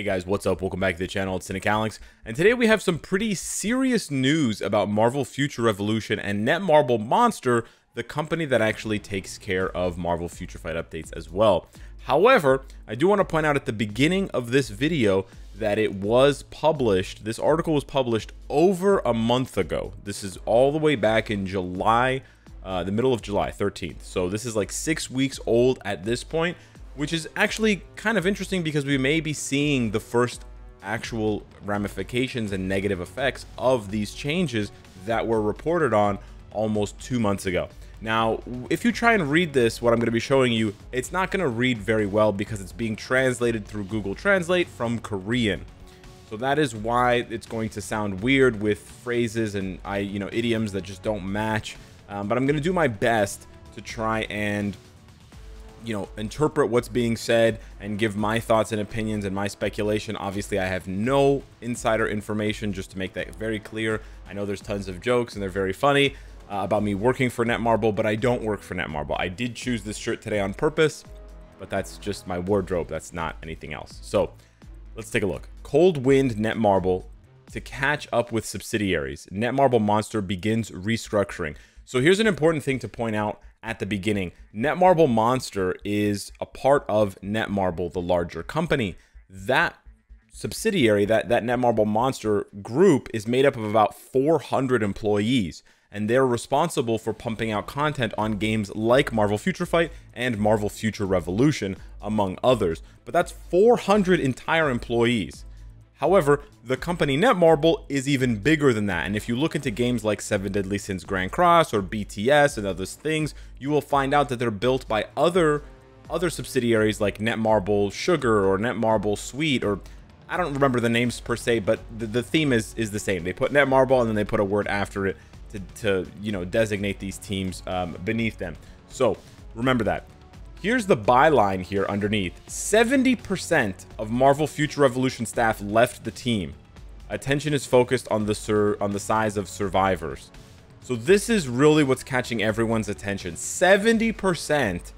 Hey guys, what's up? Welcome back to the channel. It's Cynicalex, and today we have some pretty serious news about Marvel Future Revolution and Netmarble Monster, the company that actually takes care of Marvel Future Fight updates as well. However, I do want to point out at the beginning of this video that it was published, this article was published over a month ago. This is all the way back in July, the middle of July 13th. So this is like 6 weeks old at this point, which is actually kind of interesting because we may be seeing the first actual ramifications and negative effects of these changes that were reported on almost 2 months ago. Now, if you try and read this, what I'm going to be showing you, it's not going to read very well because it's being translated through Google Translate from Korean. So that is why it's going to sound weird with phrases and idioms that just don't match. But I'm going to do my best to try and interpret what's being said and give my thoughts and opinions and my speculation. Obviously, I have no insider information, just to make that very clear. I know there's tons of jokes and they're very funny about me working for Netmarble, but I don't work for Netmarble. I did choose this shirt today on purpose, but that's just my wardrobe. That's not anything else. So let's take a look. Cold Wind Netmarble to catch up with subsidiaries. Netmarble Monster begins restructuring. So here's an important thing to point out at the beginning. Netmarble Monster is a part of Netmarble, the larger company. That subsidiary, that Netmarble Monster group, is made up of about 400 employees, and they're responsible for pumping out content on games like Marvel Future Fight and Marvel Future Revolution, among others. But that's 400 entire employees. However, the company Netmarble is even bigger than that, and if you look into games like 7 Deadly Sins Grand Cross or BTS and other things, you will find out that they're built by other subsidiaries like Netmarble Sugar or Netmarble Sweet, or I don't remember the names per se, but the theme is the same. They put Netmarble and then they put a word after it to designate these teams beneath them. So remember that. Here's the byline here underneath. 70% of Marvel Future Revolution staff left the team. Attention is focused on the size of survivors. So this is really what's catching everyone's attention. 70%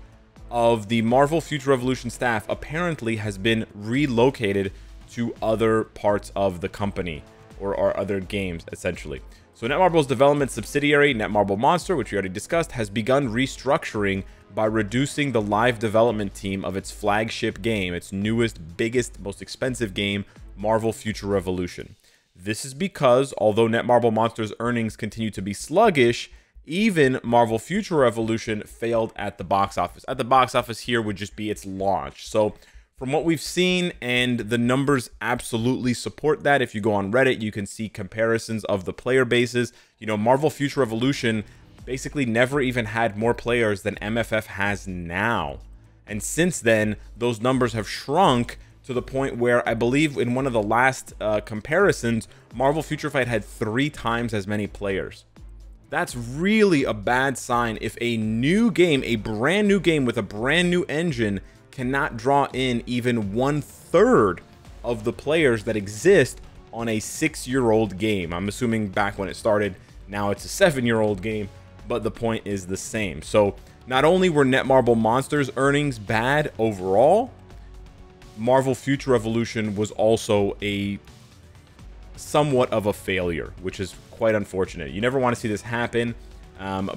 of the Marvel Future Revolution staff apparently has been relocated to other parts of the company or other games, essentially. So Netmarble's development subsidiary, Netmarble Monster, which we already discussed, has begun restructuring by reducing the live development team of its flagship game, its newest, biggest, most expensive game, Marvel Future Revolution. This is because, although Netmarble Monster's earnings continue to be sluggish, even Marvel Future Revolution failed at the box office. At the box office here would just be its launch. So from what we've seen, and the numbers absolutely support that. If you go on Reddit, you can see comparisons of the player bases. Marvel Future Revolution basically never even had more players than MFF has now. And since then, those numbers have shrunk to the point where I believe in one of the last comparisons, Marvel Future Fight had 3 times as many players. That's really a bad sign if a new game, a brand new game with a brand new engine, cannot draw in even 1/3 of the players that exist on a 6-year-old game. I'm assuming back when it started, now it's a 7-year-old game, but the point is the same. So not only were Netmarble Monster's earnings bad overall, Marvel Future Revolution was also a somewhat of a failure, which is quite unfortunate. You never want to see this happen,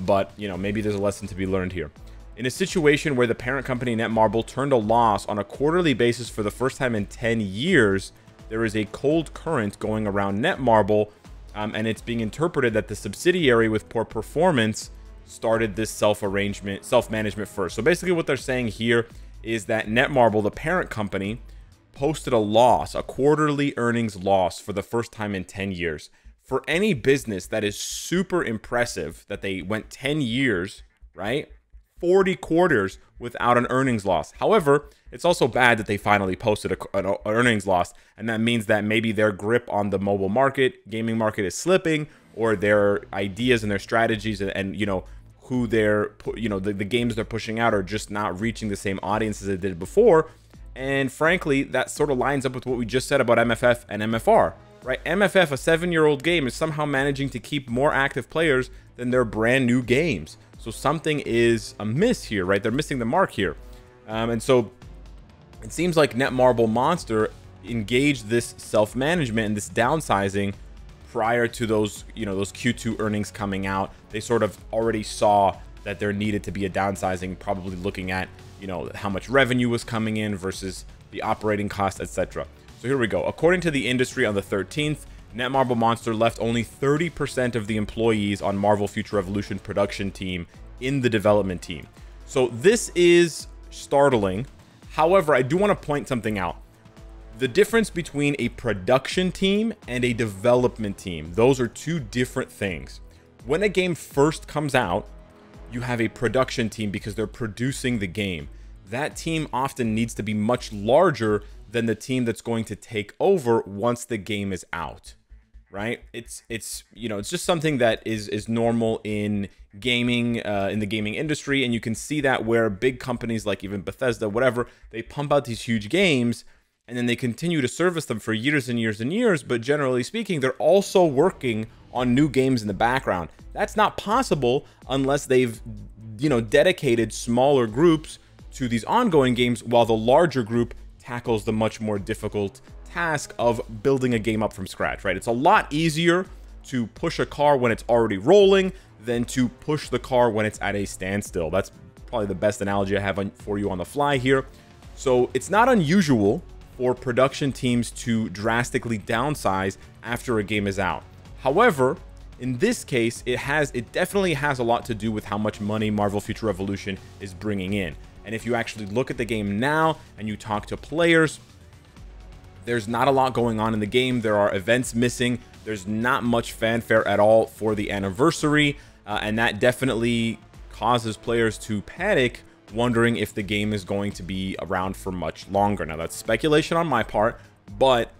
but maybe there's a lesson to be learned here. In a situation where the parent company Netmarble turned a loss on a quarterly basis for the first time in 10 years, there is a cold current going around Netmarble, and it's being interpreted that the subsidiary with poor performance started this self-management first. So basically what they're saying here is that Netmarble, the parent company, posted a loss, a quarterly earnings loss for the first time in 10 years. For any business, that is super impressive that they went 10 years, right? 40 quarters without an earnings loss. However, it's also bad that they finally posted an earnings loss, and that means that maybe their grip on the mobile market, gaming market, is slipping, or their ideas and their strategies and who they're the games they're pushing out are just not reaching the same audience as they did before. And frankly, that sort of lines up with what we just said about MFF and MFR, right? MFF, a 7-year-old game, is somehow managing to keep more active players than their brand new games. So something is amiss here, right? They're missing the mark here. And so it seems like Netmarble Monster engaged this self-management and this downsizing prior to those, those Q2 earnings coming out. They sort of already saw that there needed to be a downsizing, probably looking at, how much revenue was coming in versus the operating costs, etc. So here we go. According to the industry on the 13th, Netmarble Monster left only 30% of the employees on Marvel Future Revolution production team in the development team. So this is startling. However, I do want to point something out. The difference between a production team and a development team, those are two different things. When a game first comes out, you have a production team because they're producing the game. That team often needs to be much larger than the team that's going to take over once the game is out, right? It's just something that is normal in gaming, in the gaming industry, and you can see that where big companies like even Bethesda, whatever, they pump out these huge games and then they continue to service them for years and years and years, but generally speaking, they're also working on new games in the background. That's not possible unless they've, dedicated smaller groups to these ongoing games, while the larger group tackles the much more difficult task of building a game up from scratch, right? It's a lot easier to push a car when it's already rolling than to push the car when it's at a standstill. That's probably the best analogy I have for you on the fly here. So it's not unusual for production teams to drastically downsize after a game is out. However, in this case, it definitely has a lot to do with how much money Marvel Future Revolution is bringing in. And if you actually look at the game now and you talk to players, there's not a lot going on in the game. There are events missing. There's not much fanfare at all for the anniversary. And that definitely causes players to panic, wondering if the game is going to be around for much longer. Now, that's speculation on my part, but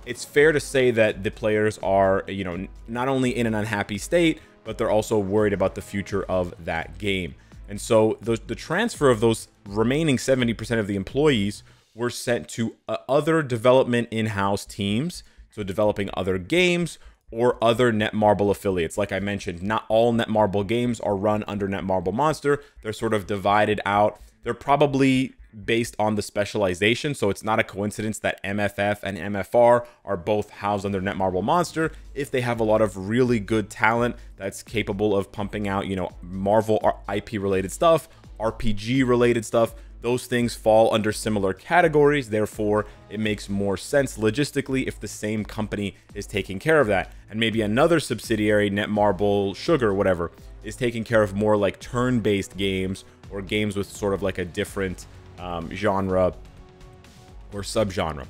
it's fair to say that the players are, not only in an unhappy state, but they're also worried about the future of that game. And so the transfer of those remaining 70% of the employees were sent to other development in-house teams, so developing other games or other Netmarble affiliates. Like I mentioned, not all Netmarble games are run under Netmarble Monster. They're sort of divided out. They're probably based on the specialization, so it's not a coincidence that MFF and MFR are both housed under Netmarble Monster. If they have a lot of really good talent that's capable of pumping out, Marvel IP related stuff, RPG related stuff, those things fall under similar categories. Therefore, it makes more sense logistically if the same company is taking care of that. And maybe another subsidiary, Netmarble Sugar, whatever, is taking care of more like turn-based games or games with sort of like a different genre or subgenre.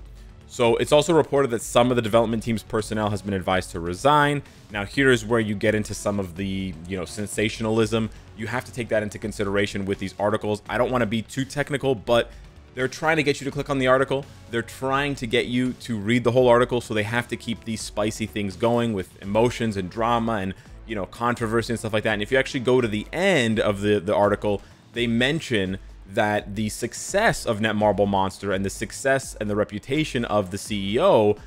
So it's also reported that some of the development team's personnel has been advised to resign. Now here's where you get into some of the, sensationalism. You have to take that into consideration with these articles. I don't want to be too technical, but they're trying to get you to click on the article. They're trying to get you to read the whole article, so they have to keep these spicy things going with emotions and drama and, controversy and stuff like that. And if you actually go to the end of the article, they mention that the success of Netmarble Monster and the success and the reputation of the CEO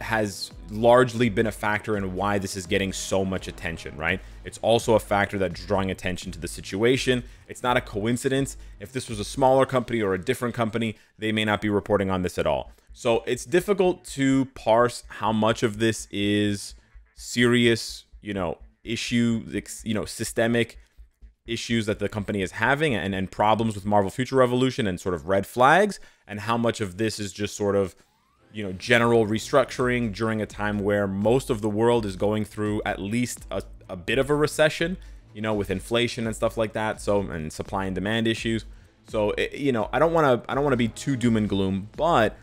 has largely been a factor in why this is getting so much attention, right? It's also a factor that's drawing attention to the situation. It's not a coincidence. If this was a smaller company or a different company, they may not be reporting on this at all. So it's difficult to parse how much of this is serious, issue, systemic issues that the company is having and problems with Marvel Future Revolution and sort of red flags, and how much of this is just sort of, general restructuring during a time where most of the world is going through at least a bit of a recession, with inflation and stuff like that. So, and supply and demand issues. So, I don't want to be too doom and gloom, but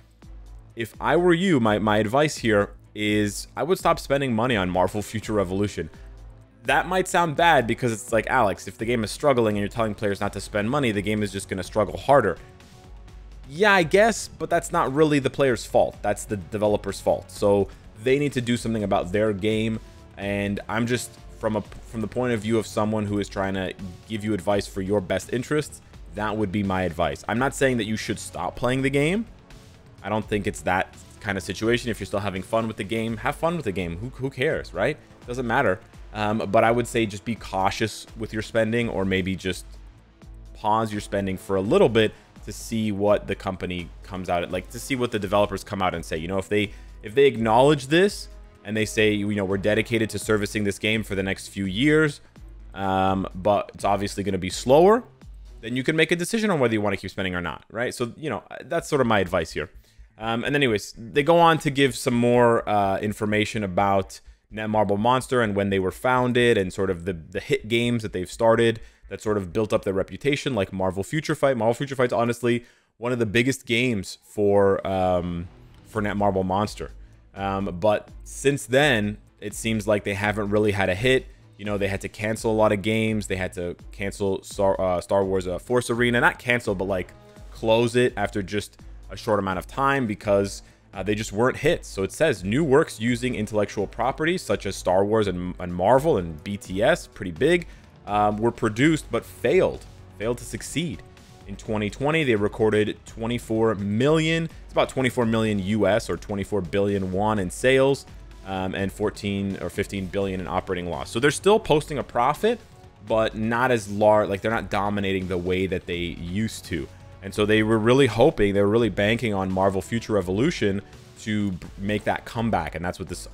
if I were you, my advice here is I would stop spending money on Marvel Future Revolution. That might sound bad because it's like, Alex, if the game is struggling and you're telling players not to spend money, the game is just going to struggle harder. Yeah, I guess, but that's not really the player's fault. That's the developer's fault. So they need to do something about their game. And I'm just, from the point of view of someone who is trying to give you advice for your best interests, that would be my advice. I'm not saying that you should stop playing the game. I don't think it's that kind of situation. If you're still having fun with the game, have fun with the game. Who cares, right? Doesn't matter. But I would say just be cautious with your spending, or maybe just pause your spending for a little bit to see what the company comes out, like to see what the developers come out and say. You know, if they acknowledge this and they say, you know, we're dedicated to servicing this game for the next few years, but it's obviously going to be slower, then you can make a decision on whether you want to keep spending or not, right? So, you know, that's sort of my advice here. And anyways, they go on to give some more information about Netmarble Monster and when they were founded and sort of the hit games that they've started that sort of built up their reputation, like Marvel Future Fight. Marvel Future Fight's honestly one of the biggest games for Netmarble Monster. But since then, it seems like they haven't really had a hit. You know, they had to cancel a lot of games. They had to cancel Star Wars Force Arena. Not cancel, but like close it after just a short amount of time because they just weren't hits. So it says new works using intellectual properties such as Star Wars and Marvel and BTS, pretty big, were produced but failed to succeed. In 2020, they recorded 24 million. It's about 24 million US or 24 billion won in sales. And 14 or 15 billion in operating loss. So they're still posting a profit, but not as large, like they're not dominating the way that they used to. And so they were really hoping, they were really banking on Marvel Future Revolution to make that comeback. And that's what this,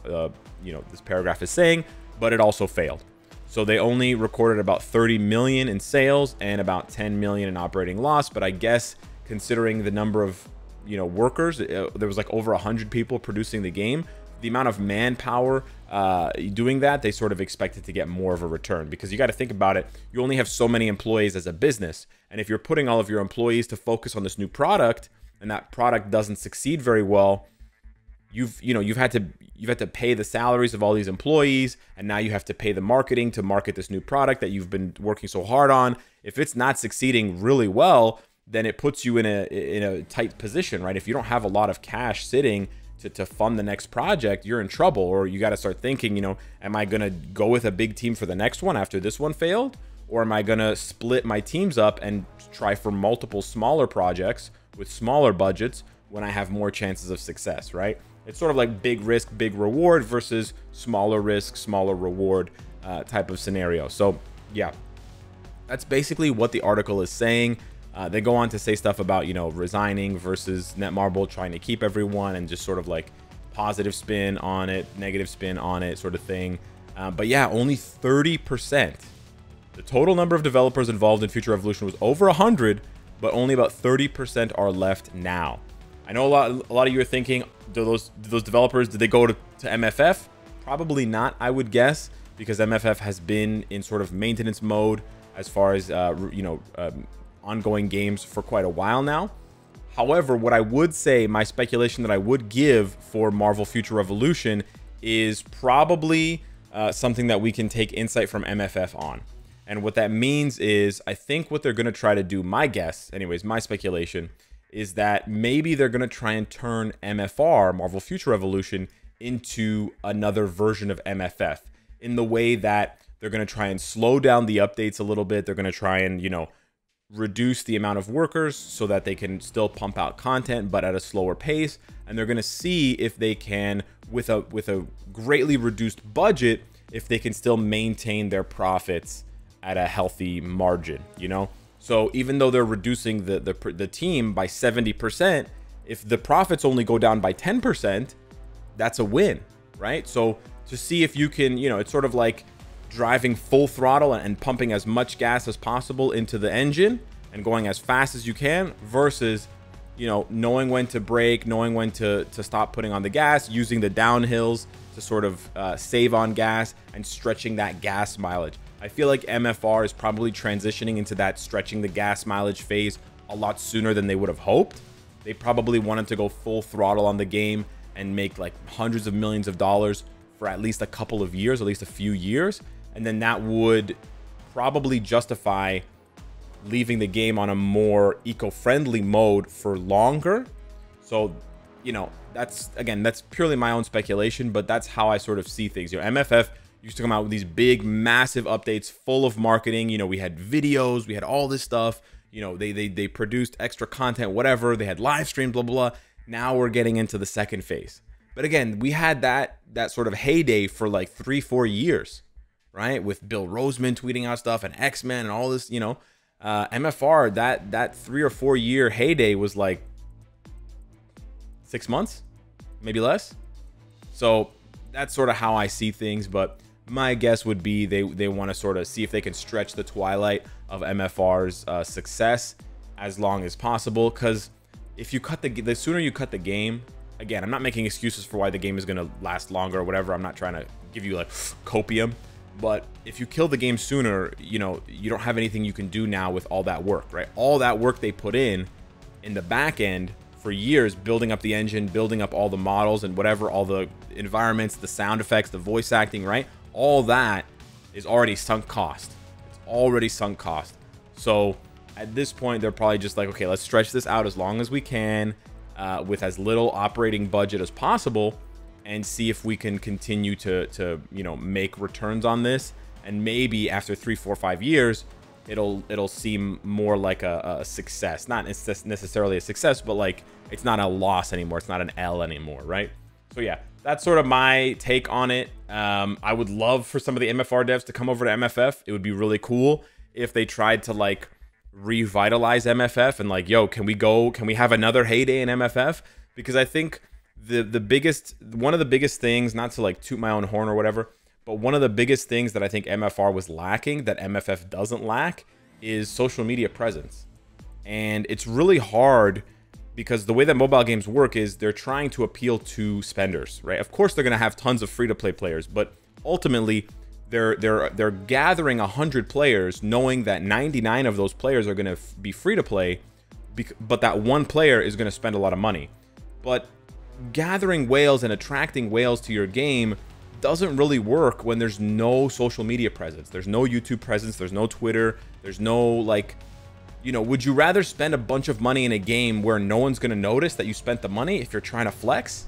you know, this paragraph is saying, but it also failed. So they only recorded about 30 million in sales and about 10 million in operating loss. But I guess considering the number of, you know, workers, there was like over 100 people producing the game. The amount of manpower doing that, they sort of expected to get more of a return, because you got to think about it. You only have so many employees as a business, and if you're putting all of your employees to focus on this new product and that product doesn't succeed very well, you've had to pay the salaries of all these employees, and now you have to pay the marketing to market this new product that you've been working so hard on. If it's not succeeding really well, then it puts you in a tight position, right? If you don't have a lot of cash sitting to fund the next project, you're in trouble. Or you got to start thinking, you know, am I going to go with a big team for the next one after this one failed? Or am I going to split my teams up and try for multiple smaller projects with smaller budgets when I have more chances of success, right? It's sort of like big risk, big reward versus smaller risk, smaller reward type of scenario. So yeah, that's basically what the article is saying. They go on to say stuff about, you know, resigning versus Netmarble trying to keep everyone, and just sort of like positive spin on it, negative spin on it sort of thing. But yeah, only 30%. The total number of developers involved in Future Revolution was over 100, but only about 30% are left now. I know a lot of you are thinking, do those developers, did they go to MFF? Probably not, I would guess, because MFF has been in sort of maintenance mode as far as, ongoing games for quite a while now. However, what I would say, my speculation that I would give for Marvel Future Revolution is probably something that we can take insight from MFF on. And what that means is, I think what they're going to try to do, my guess, anyways, my speculation, is that maybe they're going to try and turn MFR, Marvel Future Revolution, into another version of MFF, in the way that they're going to try and slow down the updates a little bit. They're going to try and, you know, reduce the amount of workers so that they can still pump out content, but at a slower pace. And they're going to see if they can, with a greatly reduced budget, if they can still maintain their profits at a healthy margin, you know? So even though they're reducing the team by 70%, if the profits only go down by 10%, that's a win, right? So to see if you can, you know, it's sort of like driving full throttle and pumping as much gas as possible into the engine and going as fast as you can, versus, you know, knowing when to brake, knowing when to stop putting on the gas, using the downhills to sort of save on gas and stretching that gas mileage. I feel like MFR is probably transitioning into that stretching the gas mileage phase a lot sooner than they would have hoped. They probably wanted to go full throttle on the game and make like hundreds of millions of dollars for at least a couple of years, at least a few years. And then that would probably justify leaving the game on a more eco-friendly mode for longer. So, you know, that's purely my own speculation, but that's how I sort of see things. You know, MFF used to come out with these big, massive updates full of marketing. You know, we had videos, we had all this stuff. You know, they produced extra content, whatever. They had live streams, blah, blah, blah. Now we're getting into the second phase. But again, we had that sort of heyday for like 3-4 years, right? With Bill Roseman tweeting out stuff and X-Men and all this, you know. MFR, that 3 or 4 year heyday was like 6 months, maybe less. So that's sort of how I see things. But my guess would be they want to sort of see if they can stretch the twilight of MFR's success as long as possible. Because if you cut the sooner you cut the game, again, I'm not making excuses for why the game is going to last longer or whatever. I'm not trying to give you like copium. But if you kill the game sooner, you know, you don't have anything you can do now with all that work, right? All that work they put in the back end for years, building up the engine, building up all the models and whatever, all the environments, the sound effects, the voice acting, right? All that is already sunk cost. It's already sunk cost. So at this point, they're probably just like, okay, let's stretch this out as long as we can with as little operating budget as possible, and see if we can continue to you know, make returns on this. And maybe after 3, 4, 5 years, it'll seem more like a success. Not necessarily a success, but like it's not a loss anymore. It's not an L anymore, right? So yeah, that's sort of my take on it. I would love for some of the MFR devs to come over to MFF. It would be really cool if they tried to like revitalize MFF and like, yo, can we have another heyday in MFF? Because I think one of the biggest things, not to like toot my own horn or whatever, but one of the biggest things that I think MFR was lacking that MFF doesn't lack is social media presence. And it's really hard because the way that mobile games work is they're trying to appeal to spenders, right? Of course, they're going to have tons of free-to-play players, but ultimately they're gathering 100 players knowing that 99 of those players are going to be free-to-play, but that one player is going to spend a lot of money. But gathering whales and attracting whales to your game doesn't really work when there's no social media presence. There's no YouTube presence. There's no Twitter. There's no, like, you know, would you rather spend a bunch of money in a game where no one's going to notice that you spent the money if you're trying to flex?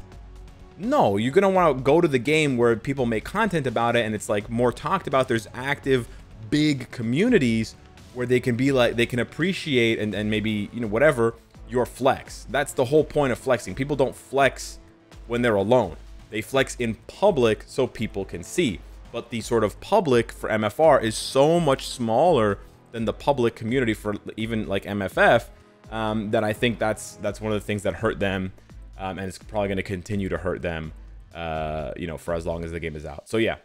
No, you're going to want to go to the game where people make content about it and it's like more talked about. There's active, big communities where they can be like, they can appreciate and maybe, you know, whatever, your flex. That's the whole point of flexing. People don't flex when they're alone. They flex in public so people can see. But the sort of public for MFR is so much smaller than the public community for even like MFF, that I think that's one of the things that hurt them, and it's probably going to continue to hurt them, you know, for as long as the game is out. So yeah,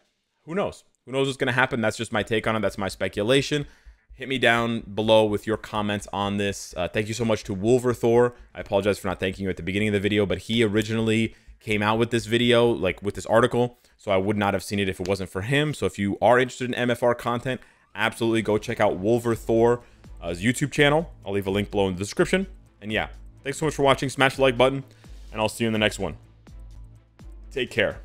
who knows? Who knows what's going to happen? That's just my take on it. That's my speculation. Hit me down below with your comments on this. Thank you so much to Wolverthor. I apologize for not thanking you at the beginning of the video, but he originally came out with this video, like with this article, so I would not have seen it if it wasn't for him. So if you are interested in MFR content, absolutely go check out Wolverthor's YouTube channel. I'll leave a link below in the description. And yeah, thanks so much for watching. Smash the like button, and I'll see you in the next one. Take care.